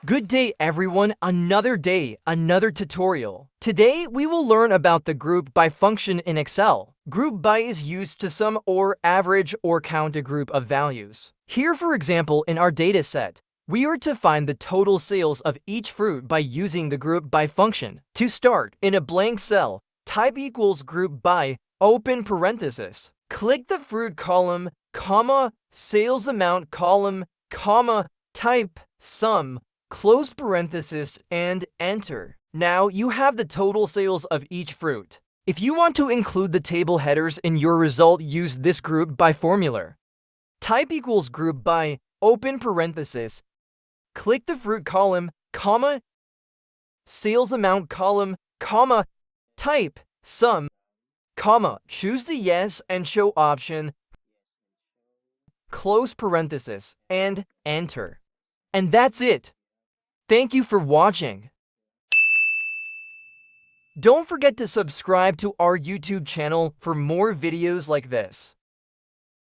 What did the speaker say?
Good day everyone, another day, another tutorial. Today we will learn about the group by function in Excel. Group by is used to sum or average or count a group of values. Here for example in our data set, we are to find the total sales of each fruit by using the group by function. To start, in a blank cell, type equals group by, open parenthesis. Click the fruit column, comma, sales amount column, comma, type, sum, close parenthesis, and enter. Now you have the total sales of each fruit. If you want to include the table headers in your result, use this group by formula. Type equals group by, open parenthesis. Click the fruit column, comma, sales amount column, comma, type, sum, comma, choose the yes and show option, close parenthesis, and enter. And that's it. Thank you for watching. Don't forget to subscribe to our YouTube channel for more videos like this.